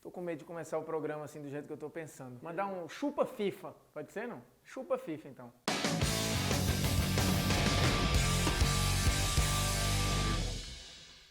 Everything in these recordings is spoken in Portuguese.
Tô com medo de começar o programa assim do jeito que eu tô pensando. Mandar um chupa FIFA, pode ser não? Chupa FIFA então.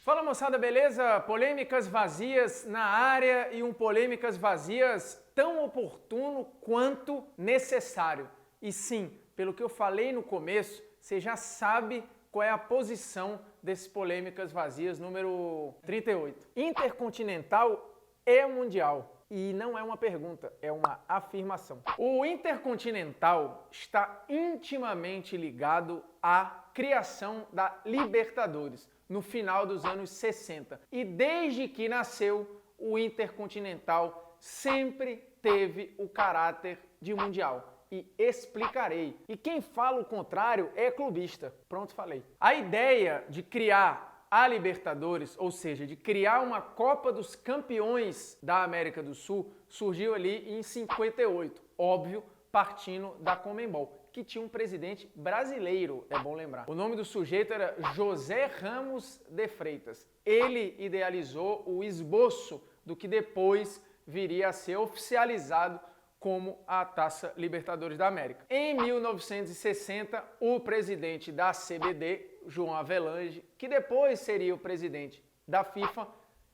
Fala moçada, beleza? Polêmicas vazias na área e polêmicas vazias tão oportuno quanto necessário. E sim, pelo que eu falei no começo, você já sabe qual é a posição desses polêmicas vazias número 38. Intercontinental é mundial. E não é uma pergunta, é uma afirmação. O Intercontinental está intimamente ligado à criação da Libertadores no final dos anos 60. E desde que nasceu, o Intercontinental sempre teve o caráter de mundial. E explicarei. E quem fala o contrário é clubista. Pronto, falei. A ideia de criar a Libertadores, ou seja, de criar uma Copa dos Campeões da América do Sul, surgiu ali em 58, óbvio, partindo da Conmebol, que tinha um presidente brasileiro, é bom lembrar. O nome do sujeito era José Ramos de Freitas. Ele idealizou o esboço do que depois viria a ser oficializado como a Taça Libertadores da América. Em 1960, o presidente da CBD, João Avelange, que depois seria o presidente da FIFA,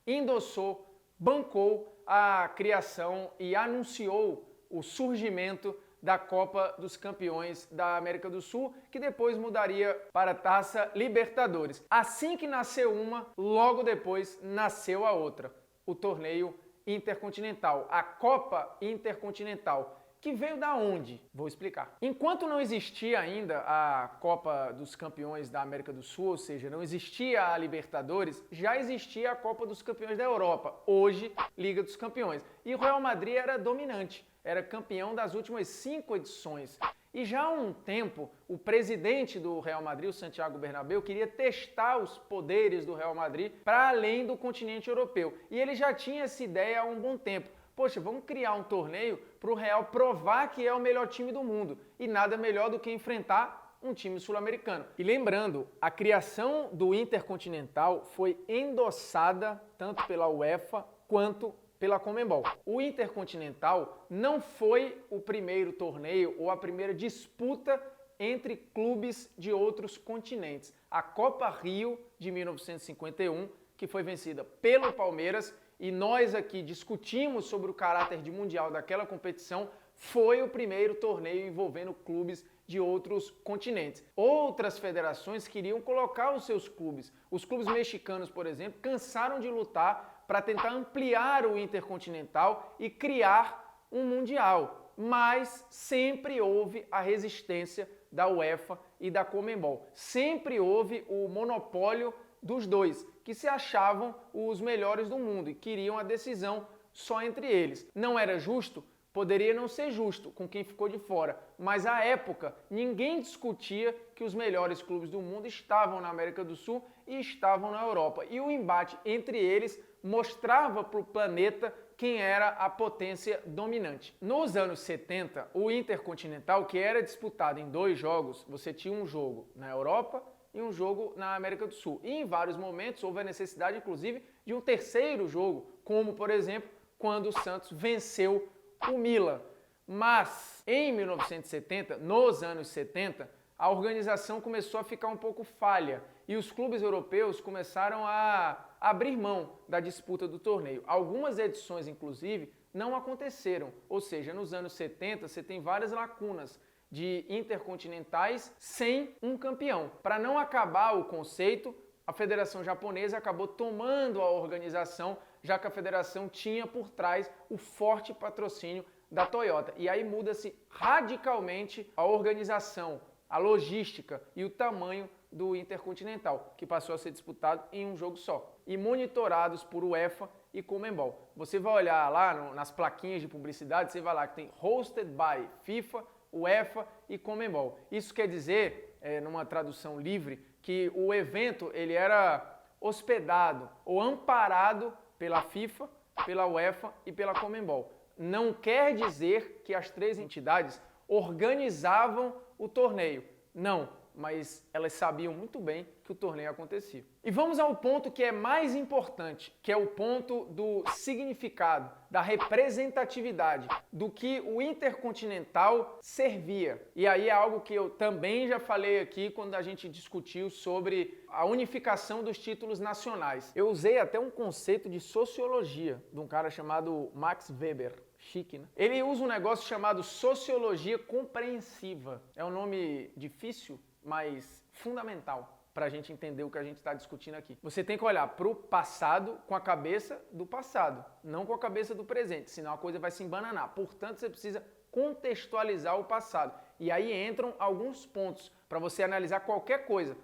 endossou, bancou a criação e anunciou o surgimento da Copa dos Campeões da América do Sul, que depois mudaria para a Taça Libertadores. Assim que nasceu uma, logo depois nasceu a outra, o torneio Intercontinental, a Copa Intercontinental, que veio da onde? Vou explicar. Enquanto não existia ainda a Copa dos Campeões da América do Sul, ou seja, não existia a Libertadores, já existia a Copa dos Campeões da Europa, hoje Liga dos Campeões. E o Real Madrid era dominante, era campeão das últimas 5 edições. E já há um tempo, o presidente do Real Madrid, o Santiago Bernabéu, queria testar os poderes do Real Madrid para além do continente europeu. E ele já tinha essa ideia há um bom tempo. Poxa, vamos criar um torneio para o Real provar que é o melhor time do mundo. E nada melhor do que enfrentar um time sul-americano. E lembrando, a criação do Intercontinental foi endossada tanto pela UEFA quanto pela Conmebol. O Intercontinental não foi o primeiro torneio ou a primeira disputa entre clubes de outros continentes. A Copa Rio de 1951, que foi vencida pelo Palmeiras, e nós aqui discutimos sobre o caráter de mundial daquela competição, foi o primeiro torneio envolvendo clubes de outros continentes. Outras federações queriam colocar os seus clubes. Os clubes mexicanos, por exemplo, cansaram de lutar para tentar ampliar o Intercontinental e criar um mundial. Mas sempre houve a resistência da UEFA e da Conmebol. Sempre houve o monopólio dos dois, que se achavam os melhores do mundo e queriam a decisão só entre eles. Não era justo? Poderia não ser justo com quem ficou de fora, mas à época ninguém discutia que os melhores clubes do mundo estavam na América do Sul e estavam na Europa. E o embate entre eles mostrava para o planeta quem era a potência dominante. Nos anos 70, o Intercontinental, que era disputado em 2 jogos, você tinha um jogo na Europa e um jogo na América do Sul. E em vários momentos houve a necessidade, inclusive, de um terceiro jogo, como, por exemplo, quando o Santos venceu o Milan. Mas, em 1970, nos anos 70, a organização começou a ficar um pouco falha e os clubes europeus começaram a abrir mão da disputa do torneio. Algumas edições, inclusive, não aconteceram. Ou seja, nos anos 70, você tem várias lacunas de intercontinentais sem um campeão. Para não acabar o conceito, a Federação Japonesa acabou tomando a organização, já que a federação tinha por trás o forte patrocínio da Toyota. E aí muda-se radicalmente a organização, a logística e o tamanho do Intercontinental, que passou a ser disputado em um jogo só. E monitorados por UEFA e Conmebol. Você vai olhar lá nas plaquinhas de publicidade, você vai lá que tem Hosted by FIFA, UEFA e Conmebol. Isso quer dizer, numa tradução livre, que o evento ele era hospedado ou amparado pela FIFA, pela UEFA e pela Conmebol. Não quer dizer que as 3 entidades organizavam o torneio. Não, mas elas sabiam muito bem que o torneio acontecia. E vamos ao ponto que é mais importante, que é o ponto do significado, da representatividade, do que o Intercontinental servia. E aí é algo que eu também já falei aqui quando a gente discutiu sobre a unificação dos títulos nacionais. Eu usei até um conceito de sociologia de um cara chamado Max Weber. Chique, né? Ele usa um negócio chamado sociologia compreensiva. É um nome difícil, mas fundamental para a gente entender o que a gente está discutindo aqui. Você tem que olhar para o passado com a cabeça do passado, não com a cabeça do presente, senão a coisa vai se embananar. Portanto, você precisa contextualizar o passado. E aí entram alguns pontos para você analisar qualquer coisa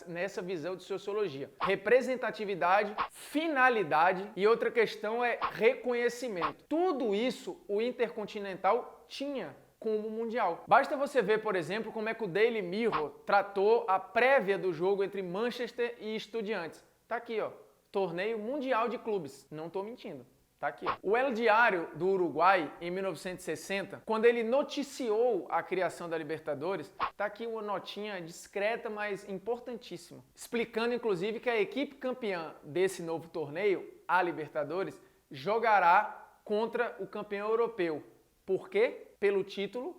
nessa visão de sociologia. Representatividade, finalidade e outra questão é reconhecimento. Tudo isso o Intercontinental tinha como mundial. Basta você ver, por exemplo, como é que o Daily Mirror tratou a prévia do jogo entre Manchester e Estudiantes. Tá aqui, ó, torneio mundial de clubes. Não tô mentindo. Tá aqui, ó. O El Diário do Uruguai, em 1960, quando ele noticiou a criação da Libertadores, tá aqui uma notinha discreta, mas importantíssima, explicando inclusive que a equipe campeã desse novo torneio, a Libertadores, jogará contra o campeão europeu. Por quê? Pelo título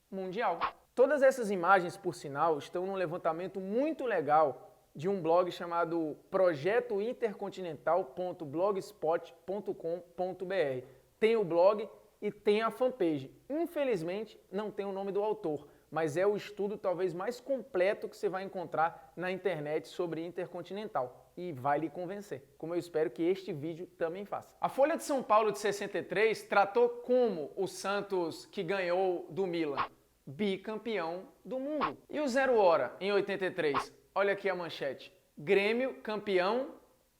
mundial. Todas essas imagens, por sinal, estão num levantamento muito legal de um blog chamado projetointercontinental.blogspot.com.br. Tem o blog e tem a fanpage. Infelizmente, não tem o nome do autor, mas é o estudo talvez mais completo que você vai encontrar na internet sobre Intercontinental. E vai lhe convencer, como eu espero que este vídeo também faça. A Folha de São Paulo de 63 tratou como o Santos, que ganhou do Milan, bicampeão do mundo. E o 0 Hora, em 83? Olha aqui a manchete. Grêmio campeão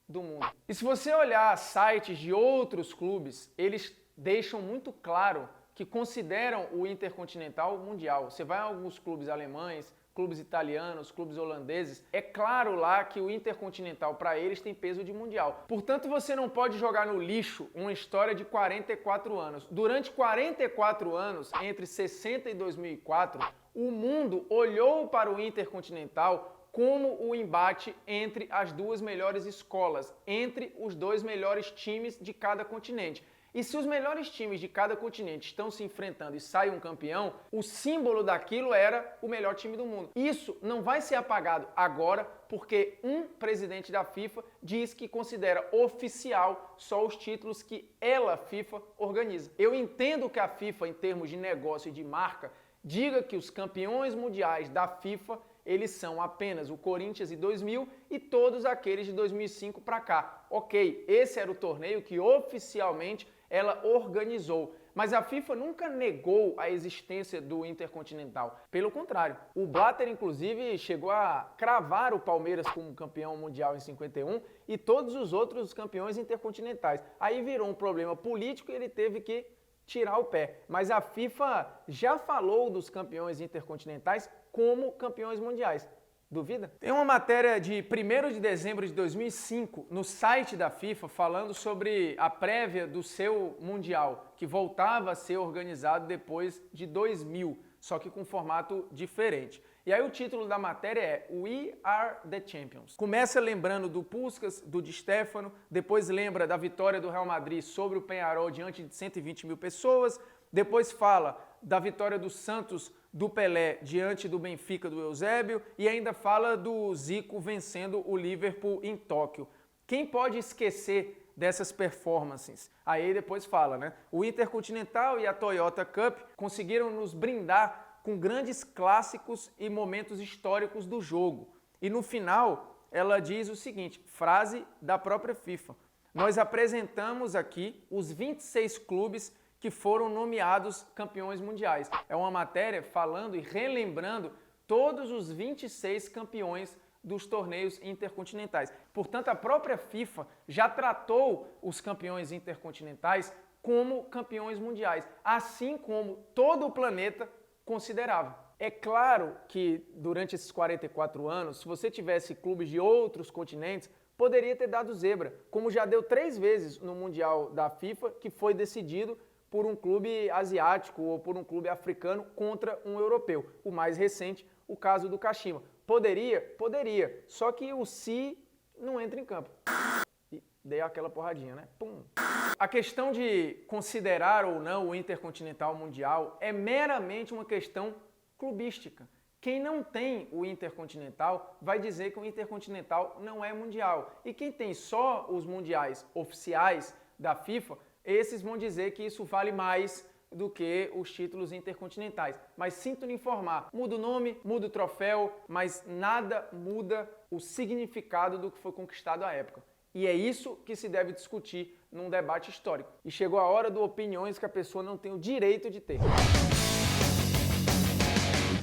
do mundo. E se você olhar sites de outros clubes, eles deixam muito claro que consideram o Intercontinental mundial. Você vai a alguns clubes alemães, clubes italianos, clubes holandeses, é claro lá que o Intercontinental para eles tem peso de mundial. Portanto, você não pode jogar no lixo uma história de 44 anos. Durante 44 anos, entre 60 e 2004, o mundo olhou para o Intercontinental como o embate entre as duas melhores escolas, entre os dois melhores times de cada continente. E se os melhores times de cada continente estão se enfrentando e sai um campeão, o símbolo daquilo era o melhor time do mundo. Isso não vai ser apagado agora, porque um presidente da FIFA diz que considera oficial só os títulos que ela, FIFA, organiza. Eu entendo que a FIFA, em termos de negócio e de marca, diga que os campeões mundiais da FIFA eles são apenas o Corinthians de 2000 e todos aqueles de 2005 para cá. Ok, esse era o torneio que oficialmente ela organizou, mas a FIFA nunca negou a existência do Intercontinental. Pelo contrário, o Blatter inclusive chegou a cravar o Palmeiras como campeão mundial em 51 e todos os outros campeões intercontinentais. Aí virou um problema político e ele teve que tirar o pé. Mas a FIFA já falou dos campeões intercontinentais como campeões mundiais. Duvida? Tem uma matéria de 1º de dezembro de 2005 no site da FIFA falando sobre a prévia do seu Mundial, que voltava a ser organizado depois de 2000, só que com formato diferente. E aí o título da matéria é We Are the Champions. Começa lembrando do Puskás, do Di Stéfano, depois lembra da vitória do Real Madrid sobre o Peñarol diante de 120 mil pessoas, depois fala da vitória do Santos do Pelé diante do Benfica do Eusébio e ainda fala do Zico vencendo o Liverpool em Tóquio. Quem pode esquecer dessas performances? Aí depois fala, né? O Intercontinental e a Toyota Cup conseguiram nos brindar com grandes clássicos e momentos históricos do jogo. E no final, ela diz o seguinte, frase da própria FIFA. Nós apresentamos aqui os 26 clubes que foram nomeados campeões mundiais. É uma matéria falando e relembrando todos os 26 campeões dos torneios intercontinentais. Portanto, a própria FIFA já tratou os campeões intercontinentais como campeões mundiais, assim como todo o planeta considerava. É claro que durante esses 44 anos, se você tivesse clubes de outros continentes, poderia ter dado zebra, como já deu 3 vezes no Mundial da FIFA, que foi decidido por um clube asiático ou por um clube africano contra um europeu. O mais recente, o caso do Kashima. Poderia? Poderia. Só que o se não entra em campo. E dei aquela porradinha, né? Pum. A questão de considerar ou não o Intercontinental Mundial é meramente uma questão clubística. Quem não tem o Intercontinental vai dizer que o Intercontinental não é mundial. E quem tem só os mundiais oficiais da FIFA, esses vão dizer que isso vale mais do que os títulos intercontinentais. Mas sinto lhe informar, muda o nome, muda o troféu, mas nada muda o significado do que foi conquistado à época. E é isso que se deve discutir num debate histórico. E chegou a hora do opiniões que a pessoa não tem o direito de ter.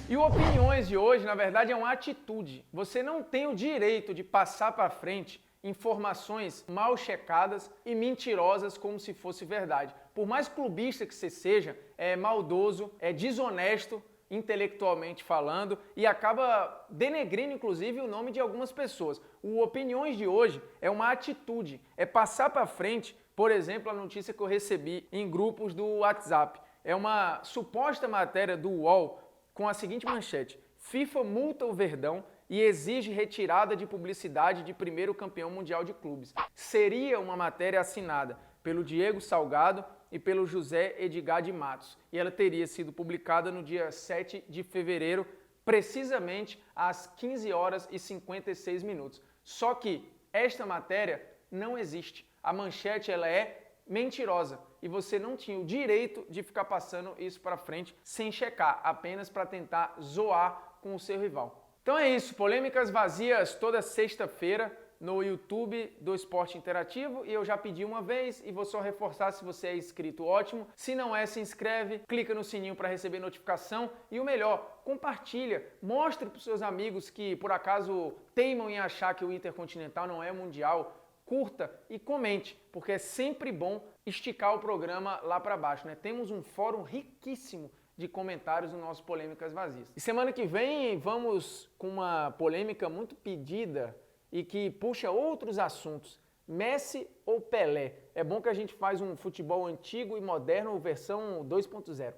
E o opiniões de hoje, na verdade, é uma atitude. Você não tem o direito de passar para frente informações mal checadas e mentirosas como se fosse verdade. Por mais clubista que você seja, é maldoso, é desonesto intelectualmente falando e acaba denegrindo inclusive o nome de algumas pessoas. O Opiniões de hoje é uma atitude, é passar para frente, por exemplo, a notícia que eu recebi em grupos do WhatsApp. É uma suposta matéria do UOL com a seguinte manchete: FIFA multa o Verdão e exige retirada de publicidade de primeiro campeão mundial de clubes. Seria uma matéria assinada pelo Diego Salgado e pelo José Edgar de Matos. E ela teria sido publicada no dia 7 de fevereiro, precisamente às 15 horas e 56 minutos. Só que esta matéria não existe. A manchete ela é mentirosa e você não tinha o direito de ficar passando isso para frente sem checar, apenas para tentar zoar com o seu rival. Então é isso, polêmicas vazias toda sexta-feira no YouTube do Esporte Interativo, e eu já pedi uma vez e vou só reforçar: se você é inscrito, ótimo. Se não é, se inscreve, clica no sininho para receber notificação e o melhor, compartilha, mostre para os seus amigos que por acaso teimam em achar que o Intercontinental não é mundial. Curta e comente, porque é sempre bom esticar o programa lá para baixo, né? Temos um fórum riquíssimo de comentários no nosso Polêmicas Vazias. E semana que vem vamos com uma polêmica muito pedida e que puxa outros assuntos. Messi ou Pelé? É bom que a gente faz um futebol antigo e moderno, versão 2.0.